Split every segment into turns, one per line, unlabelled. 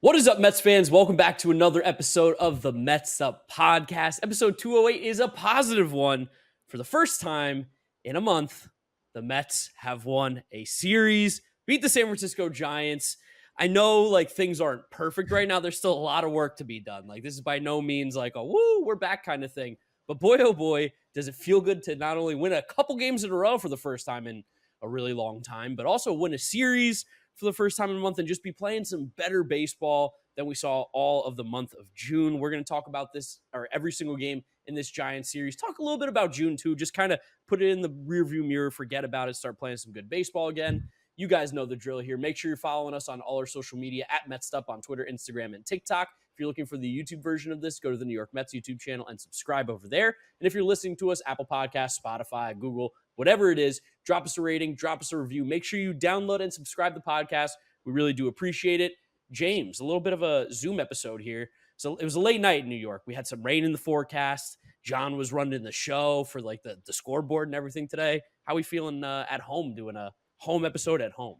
What is up, Mets fans? Welcome back to another episode of the Mets'd podcast. Episode 208 is a positive one. For the first time in a month, the Mets have won a series, beat the San Francisco Giants. I know things aren't perfect right now. There's still a lot of work to be done. This is by no means a woo, we're back kind of thing. But boy, oh boy, does it feel good to not only win a couple games in a row for the first time in a really long time, but also win a series for the first time in a month and just be playing some better baseball than we saw all of the month of June. We're going to talk about this, or every single game in this Giants series. Talk a little bit about June too. Just kind of put it in the rearview mirror, forget about it, start playing some good baseball again. You guys know the drill here. Make sure you're following us on all our social media at Mets'd on Twitter, Instagram, and TikTok. If you're looking for the YouTube version of this, go to the New York Mets YouTube channel and subscribe over there. And if you're listening to us, Apple Podcasts, Spotify, Google, whatever it is, drop us a rating, drop us a review. Make sure you download and subscribe to the podcast. We really do appreciate it. James, a little bit of a Zoom episode here. So it was a late night in New York. We had some rain in the forecast. John was running the show for the scoreboard and everything today. How are we feeling at home doing a home episode at home?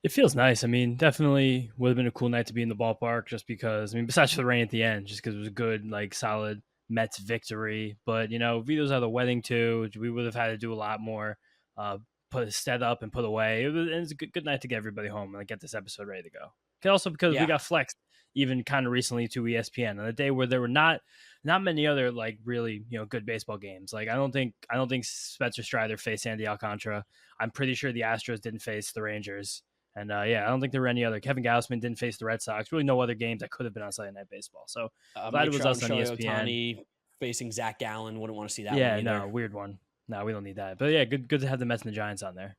It feels nice. I mean, definitely would have been a cool night to be in the ballpark just because, besides for the rain at the end, just because it was a good, solid Mets victory. But, Vito's at the wedding too. We would have had to do a lot more, set up and put away. It was a good night to get everybody home and get this episode ready to go. Also because we got flexed even kind of recently to ESPN on a day where there were not many other really good baseball games. I don't think Spencer Strider faced Sandy Alcantara. I'm pretty sure the Astros didn't face the Rangers. And I don't think there were any other. Kevin Gausman didn't face the Red Sox. Really, no other games that could have been on Sunday Night Baseball. So glad it was us on ESPN.
Ohtani facing Zach Gallen. Wouldn't want to see that.
Yeah,
one
no, weird one. No, we don't need that. But yeah, good to have the Mets and the Giants on there.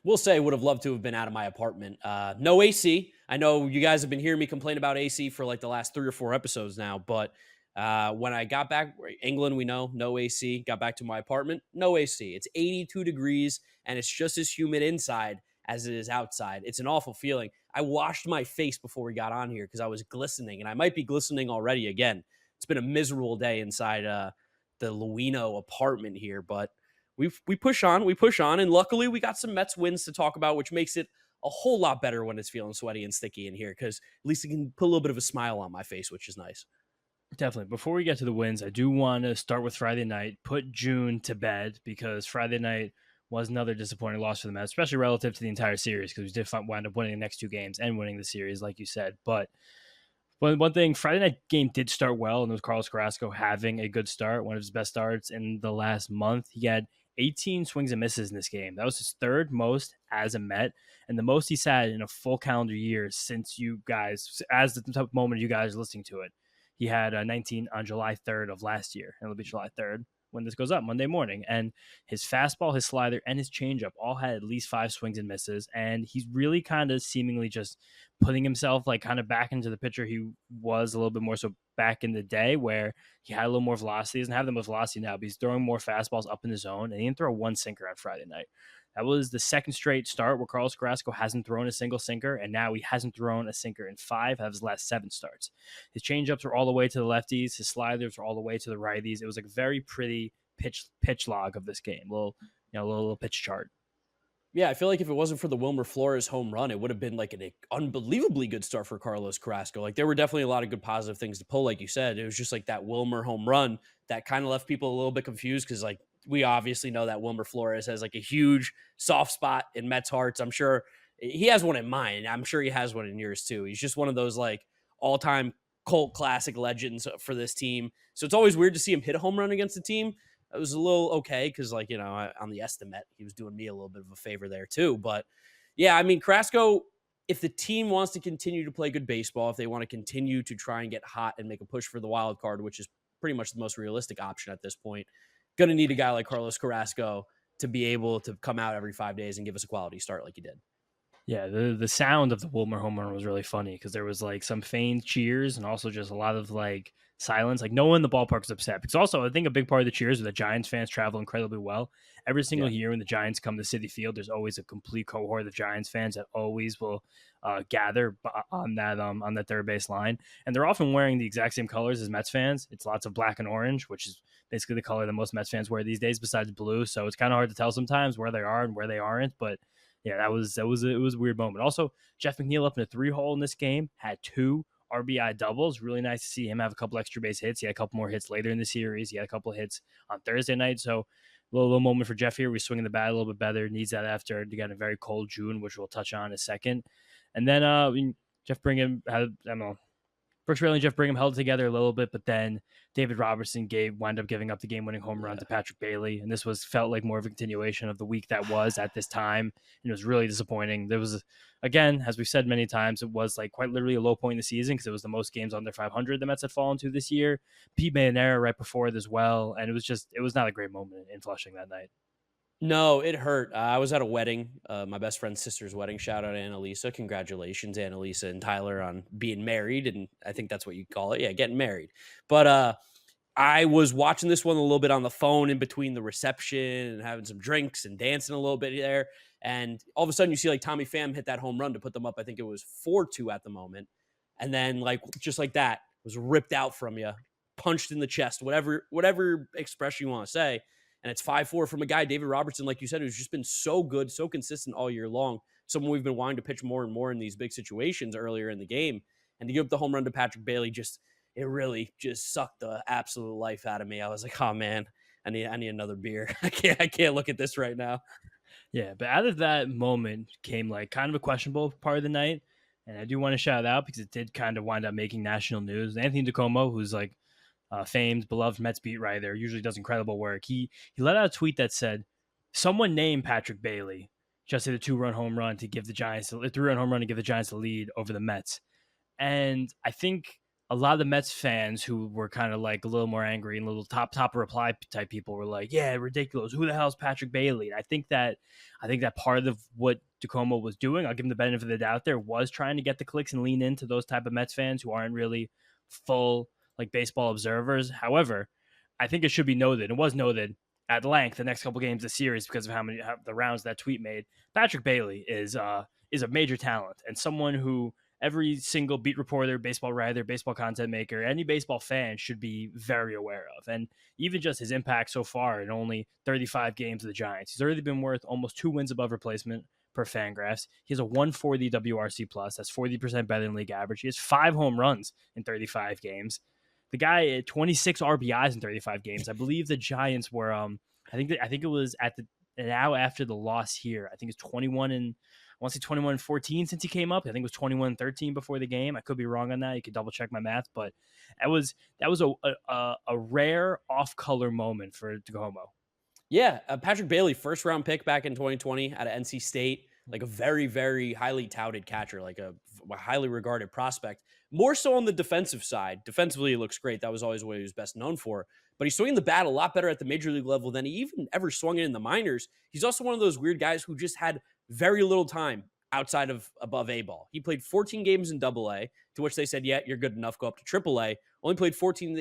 We'll say would have loved to have been out of my apartment. No AC. I know you guys have been hearing me complain about AC for the last 3 or 4 episodes now. But when I got back, England, we know, no AC. Got back to my apartment, no AC. It's 82 degrees, and it's just as humid inside as it is outside. It's an awful feeling. I washed my face before we got on here because I was glistening, and I might be glistening already again. It's been a miserable day inside the Luino apartment here, but we push on, and luckily we got some Mets wins to talk about, which makes it a whole lot better when it's feeling sweaty and sticky in here, because at least it can put a little bit of a smile on my face, which is nice.
Definitely. Before we get to the wins, I do want to start with Friday night, put June to bed, because Friday night was another disappointing loss for the Mets, especially relative to the entire series, because we did wind up winning the next 2 games and winning the series, like you said. But one thing, Friday night game did start well, and it was Carlos Carrasco having a good start, one of his best starts in the last month. He had 18 swings and misses in this game. That was his 3rd most as a Met, and the most he's had in a full calendar year since you guys, as the moment you guys are listening to it. He had 19 on July 3rd of last year, and it'll be July 3rd when this goes up Monday morning. And his fastball, his slider, and his changeup all had at least 5 swings and misses. And he's really kind of seemingly just putting himself kind of back into the pitcher he was a little bit more so back in the day, where he had a little more velocity. He doesn't have the most velocity now, but he's throwing more fastballs up in the zone, and he didn't throw 1 sinker on Friday night. That was the 2nd straight start where Carlos Carrasco hasn't thrown a single sinker, and now he hasn't thrown a sinker in 5 of his last 7 starts. His changeups were all the way to the lefties. His sliders were all the way to the righties. It was a very pretty pitch log of this game, little pitch chart.
Yeah, I feel like if it wasn't for the Wilmer Flores home run, it would have been an unbelievably good start for Carlos Carrasco. There were definitely a lot of good positive things to pull, like you said. It was just that Wilmer home run that kind of left people a little bit confused, because we obviously know that Wilmer Flores has a huge soft spot in Mets hearts. I'm sure he has one in mine. I'm sure he has one in yours too. He's just one of those all-time cult classic legends for this team. So it's always weird to see him hit a home run against the team. It was a little okay because, on the estimate, he was doing me a little bit of a favor there too. But yeah, Carrasco, if the team wants to continue to play good baseball, if they want to continue to try and get hot and make a push for the wild card, which is pretty much the most realistic option at this point, going to need a guy like Carlos Carrasco to be able to come out every 5 days and give us a quality start like he did.
Yeah, the sound of the Wilmer home run was really funny, because there was some feigned cheers and also just a lot of silence. No one in the ballpark was upset, because also I think a big part of the cheers are that Giants fans travel incredibly well. Every single year when the Giants come to Citi Field, there's always a complete cohort of Giants fans that always will gather on that third base line, and they're often wearing the exact same colors as Mets fans. It's lots of black and orange, which is basically the color that most Mets fans wear these days, besides blue. So it's kind of hard to tell sometimes where they are and where they aren't, but Yeah, it was a weird moment. Also, Jeff McNeil up in a 3-hole in this game, had 2 RBI doubles. Really nice to see him have a couple extra base hits. He had a couple more hits later in the series. He had a couple of hits on Thursday night. So little moment for Jeff here. We're swinging the bat a little bit better. Needs that after again a very cold June, which we'll touch on in a second. And then Jeff Brigham had I don't know. Brooks Raley and Jeff Brigham held it together a little bit, but then David Robertson wound up giving up the game-winning home run to Patrick Bailey, and this felt like more of a continuation of the week that was at this time, and it was really disappointing. There was, again, as we've said many times, it was like quite literally a low point in the season because it was the most games under 500 the Mets had fallen to this year. Pete made an error right before it as well, and it was not a great moment in Flushing that night.
No, it hurt. I was at a wedding, my best friend's sister's wedding. Shout out to Annalisa. Congratulations, Annalisa and Tyler, on being married. And I think that's what you call it. Yeah, getting married. But I was watching this one a little bit on the phone in between the reception and having some drinks and dancing a little bit there. And all of a sudden you see like Tommy Pham hit that home run to put them up. I think it was 4-2 at the moment. And then like, just like that, was ripped out from you, punched in the chest, whatever expression you want to say. And it's 5-4 from a guy, David Robertson, like you said, who's just been so good, so consistent all year long. Someone we've been wanting to pitch more and more in these big situations earlier in the game. And to give up the home run to Patrick Bailey, it really just sucked the absolute life out of me. I was like, oh man, I need another beer. I can't look at this right now.
Yeah, but out of that moment came like kind of a questionable part of the night. And I do want to shout it out because it did kind of wind up making national news. Anthony DiComo, who's like famed, beloved Mets beat writer, usually does incredible work. He let out a tweet that said, "Someone named Patrick Bailey just hit a 2-run home run to give the Giants a 3-run home run to give the Giants the lead over the Mets." And I think a lot of the Mets fans who were kind of like a little more angry and a little top reply type people were like, "Yeah, ridiculous. Who the hell is Patrick Bailey?" And I think that part of what DeComo was doing, I'll give him the benefit of the doubt there, was trying to get the clicks and lean into those type of Mets fans who aren't really full like baseball observers. However, I think it should be noted, it was noted at length the next couple games of the series because of how the rounds that tweet made. Patrick Bailey is a major talent and someone who every single beat reporter, baseball writer, baseball content maker, any baseball fan should be very aware of. And even just his impact so far in only 35 games of the Giants, he's already been worth almost 2 wins above replacement per Fangraphs. He has a 140 WRC plus. That's 40% better than league average. He has 5 home runs in 35 games. The guy had 26 RBIs in 35 games. I believe the Giants were, I think it was now after the loss here. I think it's 21 and I want to say 21-14 since he came up. I think it was 21-13 before the game. I could be wrong on that. You could double check my math, but that was a rare off-color moment for DeComo.
Yeah, Patrick Bailey, first round pick back in 2020 out of NC State, like a very, very highly touted catcher, like a highly regarded prospect. More so on the defensive side. Defensively, he looks great. That was always what he was best known for. But he's swinging the bat a lot better at the major league level than he even ever swung it in the minors. He's also one of those weird guys who just had very little time outside of above A ball. He played 14 games in Double A, to which they said, yeah, you're good enough, go up to Triple A. Only played 14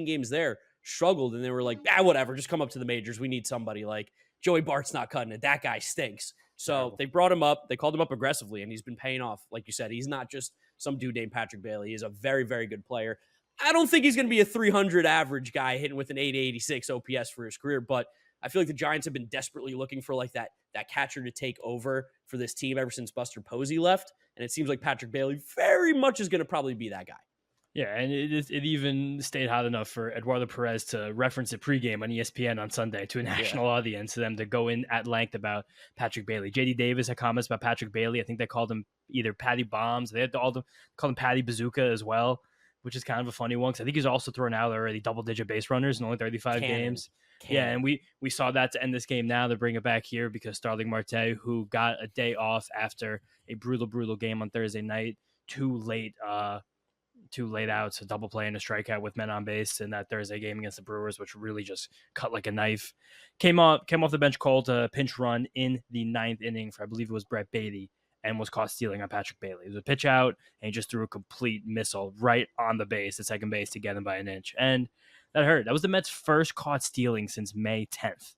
games there, struggled, and they were like, whatever, just come up to the majors. We need somebody. Like, Joey Bart's not cutting it. That guy stinks. So they brought him up. They called him up aggressively, and he's been paying off. Like you said, he's not just some dude named Patrick Bailey. He is a very, very good player. I don't think he's going to be a 300 average guy hitting with an 886 OPS for his career, but I feel like the Giants have been desperately looking for like that catcher to take over for this team ever since Buster Posey left, and it seems like Patrick Bailey very much is going to probably be that guy.
Yeah, and it even stayed hot enough for Eduardo Perez to reference it pregame on ESPN on Sunday to a national audience, to them to go in at length about Patrick Bailey. JD Davis had comments about Patrick Bailey. I think they called him either Patty Bombs. They had called him Patty Bazooka as well, which is kind of a funny one because I think he's also thrown out already double-digit base runners in only 35 games. Yeah, and we saw that to end this game now to bring it back here because Starling Marte, who got a day off after a brutal game on Thursday night, two late outs, a double play and a strikeout with men on base in that Thursday game against the Brewers, which really just cut like a knife. Came off the bench called a pinch run in the 9th inning for, I believe it was Brett Beatty, and was caught stealing on Patrick Bailey. It was a pitch out, and he just threw a complete missile right on the base at second base to get him by an inch. And that hurt. That was the Mets' first caught stealing since May 10th.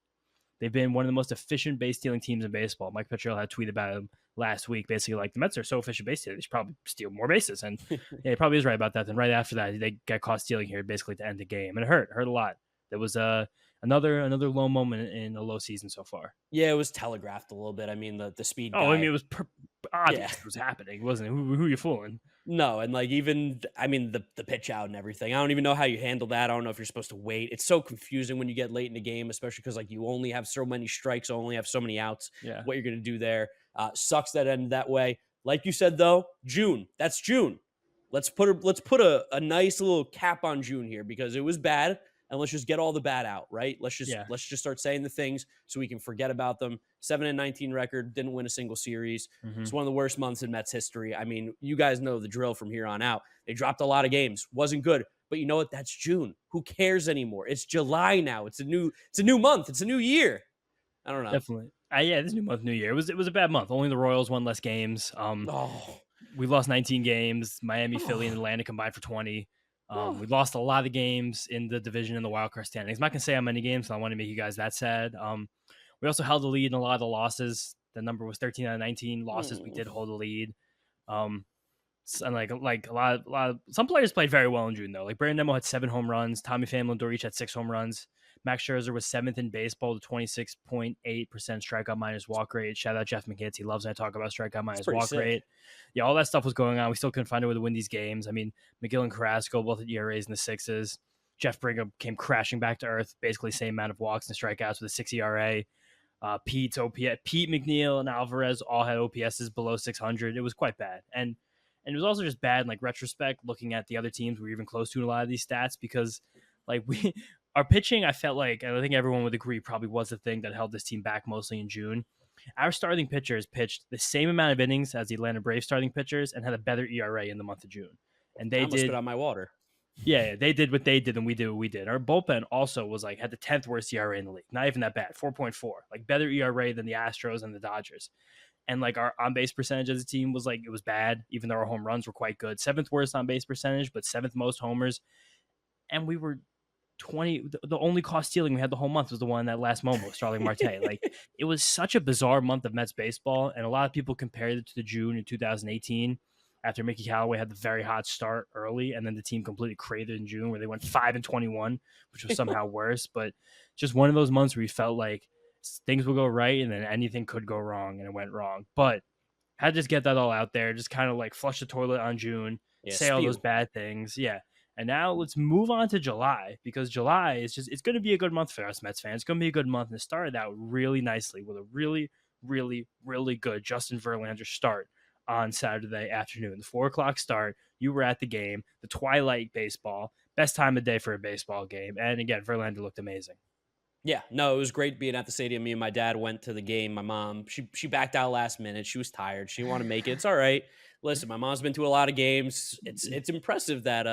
They've been one of the most efficient base stealing teams in baseball. Mike Petriello had tweeted about him last week, basically like, the Mets are so efficient base stealing, they should probably steal more bases. And yeah, he probably is right about that. Then right after that, they got caught stealing here basically to end the game. And it hurt a lot. There was another low moment in a low season so far.
Yeah, it was telegraphed a little bit. I mean, the speed
Oh, I mean,
guy.
it was
Yeah.
obvious it was happening, wasn't it? Who are you fooling?
No, and like even I mean the pitch out and everything. I don't even know how you handle that. I don't know if you're supposed to wait. It's so confusing when you get late in the game, especially because like you only have so many strikes, only have so many outs.
Yeah,
What you're gonna do there sucks that ended that way. Like you said though, June. That's June. Let's put a nice little cap on June here because it was bad, and let's just get all the bad out. Right?
yeah,
Let's just start saying the things so we can forget about them. 7-19 record, didn't win a single series.
hmm
It's one of the worst months in Mets history. I mean, you guys know the drill from here on out. They dropped a lot of games. Wasn't good. But you know what? That's June. Who cares anymore? It's July now. It's a new month. It's a new year. I don't know.
definitely. Yeah, this new month, new year. It was a bad month. Only the Royals won less games.
Oh,
We lost 19 games. Miami, Philly, and
oh,
Atlanta combined for 20.
oh.
We lost a lot of games in the division and the wild card standings. I'm not gonna say how many games. So I want to make you guys that sad. We also held the lead in a lot of the losses. The number was 13 out of 19 losses. We
Mm.
did hold the lead. Um, and like a lot of some players played very well in June though. Like Brandon Nimmo had 7 home runs. Tommy Pham and Lindor each had 6 home runs. Max Scherzer was 7th in baseball with 26.8% strikeout minus walk rate. Shout out Jeff McGinty. He loves when I talk about strikeout
It's
minus
pretty
walk
sick.
rate. Yeah, all that stuff was going on. We still couldn't find a way to win these games. I mean, McGill and Carrasco both at ERAs in the sixes. Jeff Brigham came crashing back to earth, basically same amount of walks and strikeouts with a 6 ERA. Pete McNeil and Alvarez all had OPSs below 600. It was quite bad, and it was also just bad in like retrospect, looking at the other teams. We were even close to a lot of these stats because like our pitching, I felt like, and I think everyone would agree, probably was the thing that held this team back mostly in June. Our starting pitchers pitched the same amount of innings as the Atlanta Braves starting pitchers and had a better ERA in the month of June. And
I
they
almost spit
did,
out my water.
yeah, they did what they did, and we did what we did. Our bullpen also was like had the 10th worst ERA in the league. Not even that bad, 4.4, like better ERA than the Astros and the Dodgers. And like our on base percentage as a team was like it was bad, even though our home runs were quite good. 7th worst on base percentage, but 7th most homers. And we were 20. The only cost stealing we had the whole month was the one that last moment with Starling Marte. Like it was such a bizarre month of Mets baseball, and a lot of people compared it to the June in 2018 after Mickey Callaway had the very hot start early, and then the team completely cratered in June where they went 5-21, which was somehow worse. But just one of those months where you felt like things would go right and then anything could go wrong, and it went wrong. But had to just get that all out there, just kind of like flush the toilet on June,
Yeah,
say all those
spew.
bad things. Yeah. And now let's move on to July because July is just, it's going to be a good month for us Mets fans. It's going to be a good month. And it started out really nicely with a really, really, really good Justin Verlander start on Saturday afternoon. The 4 o'clock start. You were at the game, the twilight baseball, best time of day for a baseball game. And again, Verlander looked amazing.
Yeah, no, it was great being at the stadium. Me and my dad went to the game. My mom, she backed out last minute. She was tired. She didn't want to make it. It's all right. Listen, my mom's been to a lot of games. It's impressive that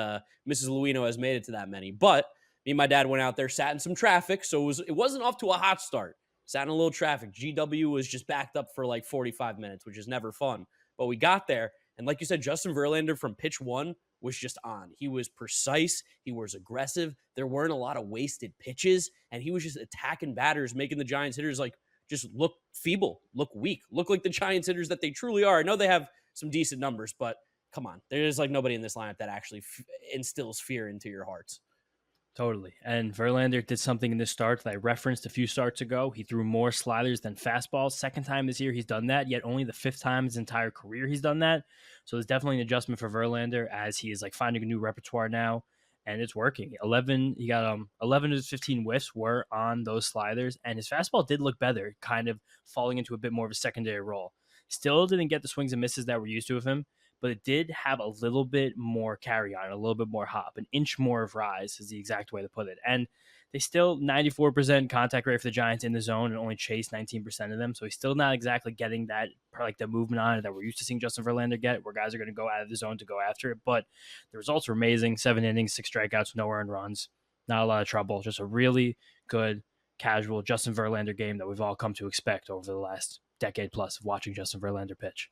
Mrs. Luino has made it to that many. But me and my dad went out there, sat in some traffic, so it wasn't off to a hot start. Sat in a little traffic. GW was just backed up for like 45 minutes, which is never fun. But we got there, and like you said, Justin Verlander from pitch one was just on. He was precise. He was aggressive. There weren't a lot of wasted pitches, and he was just attacking batters, making the Giants hitters like just look feeble, look weak, look like the Giants hitters that they truly are. I know they have some decent numbers, but come on, there's like nobody in this lineup that actually instills fear into your hearts.
Totally. And Verlander did something in this start that I referenced a few starts ago. He threw more sliders than fastballs. Second time this year he's done that, yet only the 5th time his entire career he's done that. So there's definitely an adjustment for Verlander as he is like finding a new repertoire now, and it's working. 11, he got 11 of his 15 whiffs were on those sliders, and his fastball did look better, kind of falling into a bit more of a secondary role. Still didn't get the swings and misses that we're used to of him, but it did have a little bit more carry on, a little bit more hop, an inch more of rise is the exact way to put it. And they still 94% contact rate for the Giants in the zone and only chase 19% of them. So he's still not exactly getting that, like the movement on it that we're used to seeing Justin Verlander get, where guys are going to go out of the zone to go after it. But the results were amazing. 7 innings, 6 strikeouts, no earned runs, not a lot of trouble. Just a really good, casual Justin Verlander game that we've all come to expect over the last decade plus of watching Justin Verlander pitch.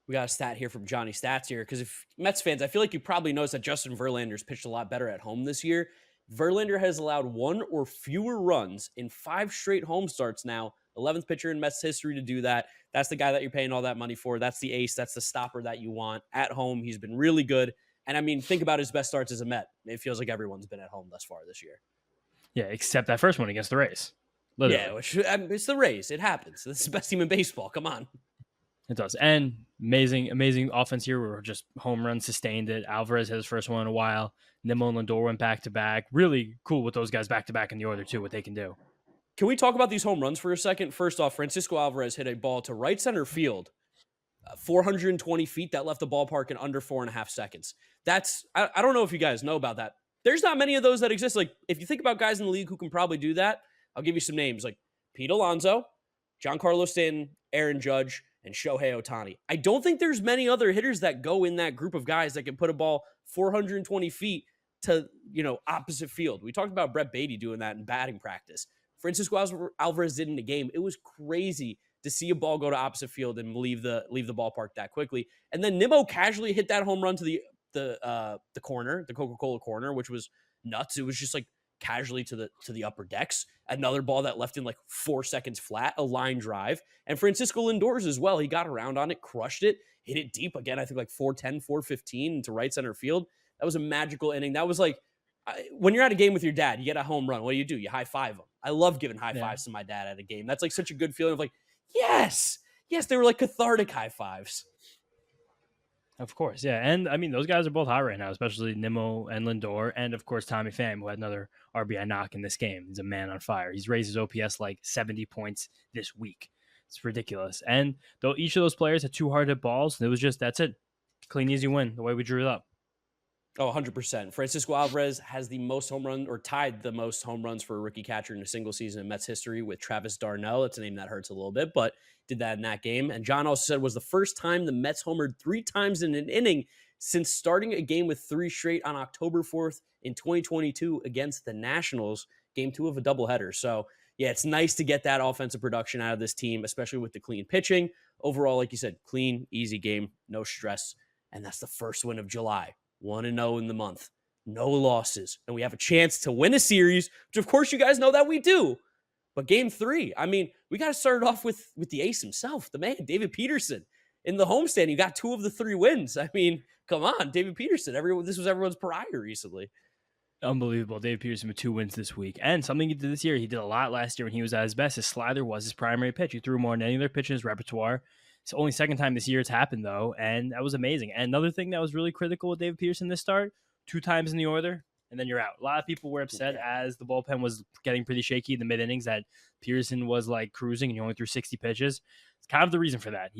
We got a stat here from Johnny Stats here because if Mets fans, I feel like you probably noticed that Justin Verlander's pitched a lot better at home this year. Verlander has allowed 1 or fewer runs in 5 straight home starts now. 11th pitcher in Mets history to do that. That's the guy that you're paying all that money for. That's the ace. That's the stopper that you want at home. He's been really good. And I mean, think about his best starts as a Met. It feels like everyone's been at home thus far this year.
Yeah, except that first one against the Rays. Literally.
Yeah, which it's the Rays. It happens. This is the best team in baseball. Come on.
It does. And amazing offense here. We were just home run sustained it. Alvarez had his first one in a while. Nimmo and Lindor went back to back. Really cool with those guys back to back in the order too, what they can do.
Can we talk about these home runs for a second? First off, Francisco Alvarez hit a ball to right center field, 420 feet, that left the ballpark in under 4.5 seconds. I don't know if you guys know about that. There's not many of those that exist. Like, if you think about guys in the league who can probably do that, I'll give you some names like Pete Alonso, Giancarlo Stanton, Aaron Judge, and Shohei Ohtani. I don't think there's many other hitters that go in that group of guys that can put a ball 420 feet to, opposite field. We talked about Brett Beatty doing that in batting practice. Francisco Alvarez did in the game. It was crazy to see a ball go to opposite field and leave the ballpark that quickly. And then Nimmo casually hit that home run to the corner, the Coca-Cola corner, which was nuts. It was just like casually to the upper decks. Another ball that left in like 4 seconds flat, a line drive. And Francisco Lindor's as well. He got around on it, crushed it, hit it deep again. I think like 410, 415 into right center field. That was a magical inning. That was like, when you're at a game with your dad, you get a home run. What do? You high five him. I love giving high fives to my dad at a game. That's like such a good feeling of like, yes, they were like cathartic high fives.
Of course, yeah. And I mean, those guys are both hot right now, especially Nimmo and Lindor. And of course, Tommy Pham, who had another RBI knock in this game. He's a man on fire. He's raised his OPS like 70 points this week. It's ridiculous. And though each of those players had 2 hard hit balls, it was just, that's it. Clean, easy win, the way we drew it up.
Oh, 100%. Francisco Alvarez has the most home run, or tied the most home runs for a rookie catcher in a single season in Mets history with Travis Darnell. It's a name that hurts a little bit, but did that in that game. And John also said it was the first time the Mets homered 3 times in an inning since starting a game with 3 straight on October 4th in 2022 against the Nationals, game 2 of a doubleheader. So, yeah, it's nice to get that offensive production out of this team, especially with the clean pitching. Overall, like you said, clean, easy game, no stress. And that's the first win of July. 1-0 in the month, no losses, and we have a chance to win a series, which of course you guys know that we do. But game 3, I mean, we got to start it off with the ace himself, the man, David Peterson. In the homestand, you got 2 of the 3 wins. I mean, come on, David Peterson. This was everyone's pariah recently.
Unbelievable. David Peterson with 2 wins this week. And something he did this year, he did a lot last year when he was at his best. His slider was his primary pitch. He threw more than any other pitch in his repertoire. It's only second time this year it's happened, though, and that was amazing. And another thing that was really critical with David Peterson this start, 2 times in the order, and then you're out. A lot of people were upset as the bullpen was getting pretty shaky in the mid-innings that Peterson was, like, cruising and he only threw 60 pitches. It's kind of the reason for that.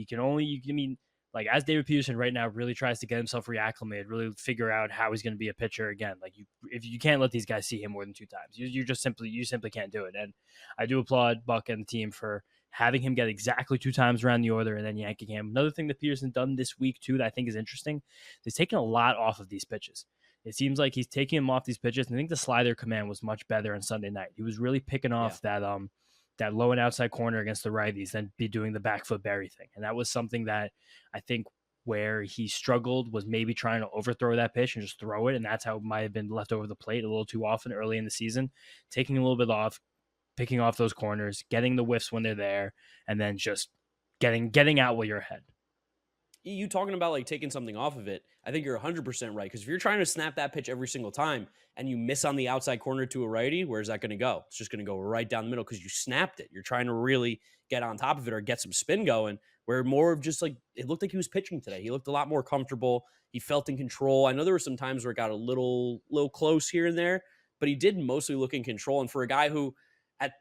As David Peterson right now really tries to get himself reacclimated, really figure out how he's going to be a pitcher again. Like, if you can't let these guys see him more than 2 times. You simply can't do it. And I do applaud Buck and the team for having him get exactly 2 times around the order and then yanking him. Another thing that Peterson done this week, too, that I think is interesting, is taking a lot off of these pitches. It seems like he's taking him off these pitches, and I think the slider command was much better on Sunday night. He was really picking off that low and outside corner against the righties, then be doing the back foot bury thing. And that was something that I think where he struggled was maybe trying to overthrow that pitch and just throw it, and that's how it might have been left over the plate a little too often early in the season. Taking a little bit off, picking off those corners, getting the whiffs when they're there, and then just getting out while you're ahead.
You talking about like taking something off of it, I think you're 100% right, because if you're trying to snap that pitch every single time and you miss on the outside corner to a righty, where's that going to go? It's just going to go right down the middle because you snapped it. You're trying to really get on top of it or get some spin going, where more of just like, it looked like he was pitching today. He looked a lot more comfortable. He felt in control. I know there were some times where it got a little close here and there, but he did mostly look in control. And for a guy who,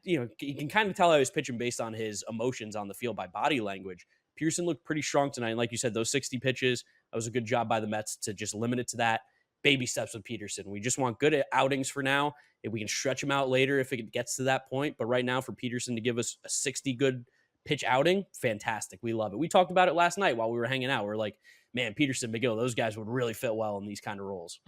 you can kind of tell how he's pitching based on his emotions on the field by body language. Pearson looked pretty strong tonight. And like you said, those 60 pitches, that was a good job by the Mets to just limit it to that. Baby steps with Peterson. We just want good outings for now. If we can stretch him out later, if it gets to that point. But right now, for Peterson to give us a 60 good pitch outing, fantastic. We love it. We talked about it last night while we were hanging out. We're like, man, Peterson, McGill, those guys would really fit well in these kind of roles.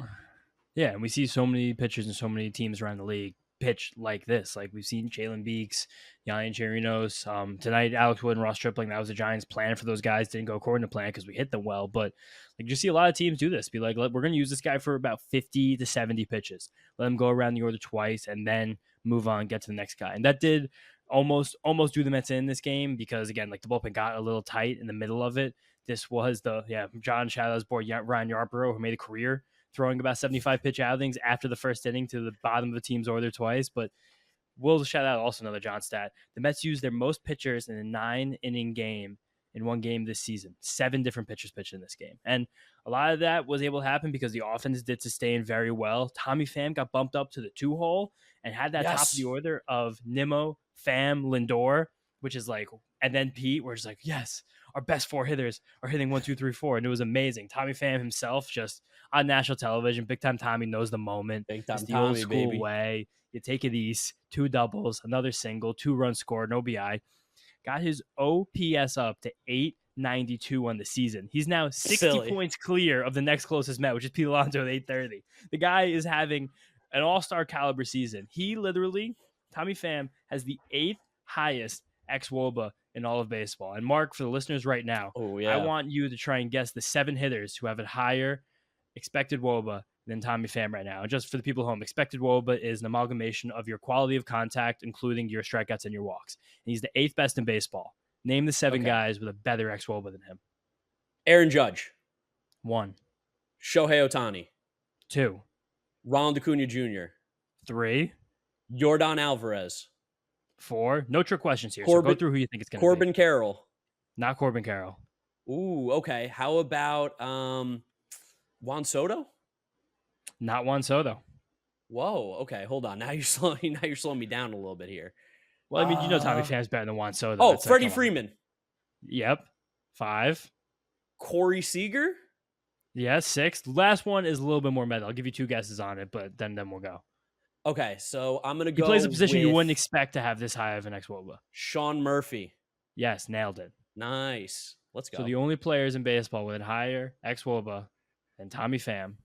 Yeah, and we see so many pitchers and so many teams around the league pitch like this. Like we've seen Jalen Beeks, Yanni Chirinos. Tonight, Alex Wood and Ross Stripling. That was the Giants' plan for those guys. Didn't go according to plan because we hit them well. But like, you see a lot of teams do this. Be like, we're going to use this guy for about 50 to 70 pitches. Let him go around the order twice and then move on, get to the next guy. And that did almost do the Mets in this game because, again, like the bullpen got a little tight in the middle of it. This was John Shadow's boy, Ryan Yarbrough, who made a career throwing about 75 pitch outings after the first inning to the bottom of the team's order twice. But we'll shout out also another John stat. The Mets used their most pitchers in a 9-inning game in one game this season. 7 different pitchers pitched in this game. And a lot of that was able to happen because the offense did sustain very well. Tommy Pham got bumped up to the 2-hole and had that top of the order of Nimmo, Pham, Lindor, which is like, and then Pete, we're just like, yes, our best 4 hitters are hitting 1, 2, 3, 4. And it was amazing. Tommy Pham himself just on national television, big time Tommy knows the moment.
Big time
it's the
Tommy,
old school
baby.
way. You take it easy, 2 doubles, another single, 2 runs scored, no BI. Got his OPS up to 892 on the season. He's now 60 points clear of the next closest Met, which is Pete Alonso at 830. The guy is having an all-star caliber season. He literally, Tommy Pham, has the 8th highest xWOBA in all of baseball. And Mark, for the listeners right now, I want you to try and guess the 7 hitters who have a higher expected WOBA than Tommy Pham right now. And just for the people at home, expected WOBA is an amalgamation of your quality of contact, including your strikeouts and your walks. And he's the 8th best in baseball. Name the 7 guys with a better xWOBA than him.
Aaron Judge.
1.
Shohei Ohtani.
2.
Ronald Acuna Jr.
3.
Yordan Alvarez.
4. No trick questions here. So go through who you think it's going to be.
Corbin Carroll.
Not Corbin Carroll.
Ooh, okay. How about Juan Soto?
Not Juan Soto.
Whoa. Okay, hold on. Now you're slowing me down a little bit here.
Well, I mean, you know Tommy Pham's better than Juan Soto.
Oh, Freddie Freeman.
Yep. 5.
Corey Seager.
Yes, 6. Last one is a little bit more meta. I'll give you 2 guesses on it, but then we'll go.
Okay, so I'm going to go.
He plays a position you wouldn't expect to have this high of an xWOBA.
Sean Murphy.
Yes, nailed it.
Nice. Let's go.
So the only players in baseball with a higher xWOBA than Tommy Pham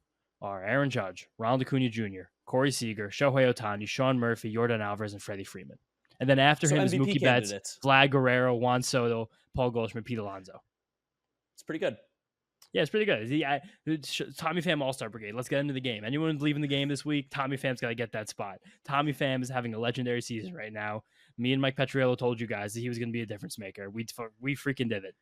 are Aaron Judge, Ronald Acuna Jr., Corey Seager, Shohei Ohtani, Sean Murphy, Yordan Alvarez, and Freddie Freeman. And then after him is Mookie Betts, Vlad Guerrero, Juan Soto, Paul Goldschmidt, Pete Alonso.
It's pretty good.
Yeah, it's pretty good. Tommy Pham All-Star Brigade. Let's get into the game. Anyone leaving the game this week, Tommy Pham's got to get that spot. Tommy Pham is having a legendary season right now. Me and Mike Petriello told you guys that he was going to be a difference maker. We freaking did it.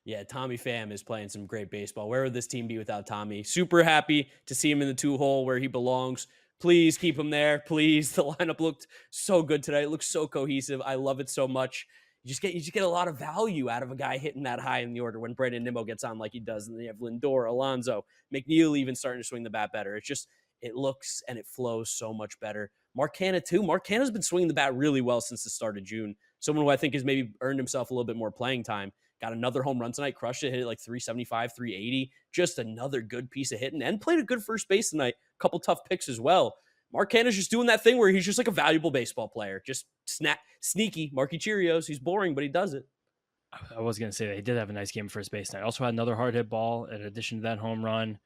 Yeah, Tommy Pham is playing some great baseball. Where would this team be without Tommy? Super happy to see him in the 2-hole where he belongs. Please keep him there. Please. The lineup looked so good today. It looks so cohesive. I love it so much. You just get a lot of value out of a guy hitting that high in the order when Brandon Nimmo gets on like he does. And then you have Lindor, Alonso, McNeil even starting to swing the bat better. It looks and it flows so much better. Mark Canha too. Mark Canha's been swinging the bat really well since the start of June. Someone who I think has maybe earned himself a little bit more playing time. Got another home run tonight, crushed it, hit it like 375, 380. Just another good piece of hitting and played a good first base tonight. A couple tough picks as well. Mark Canha's just doing that thing where he's just like a valuable baseball player. Just sneaky. Marky Cheerios. He's boring, but he does it.
I was going to say that he did have a nice game first base tonight. Also had another hard hit ball in addition to that home run.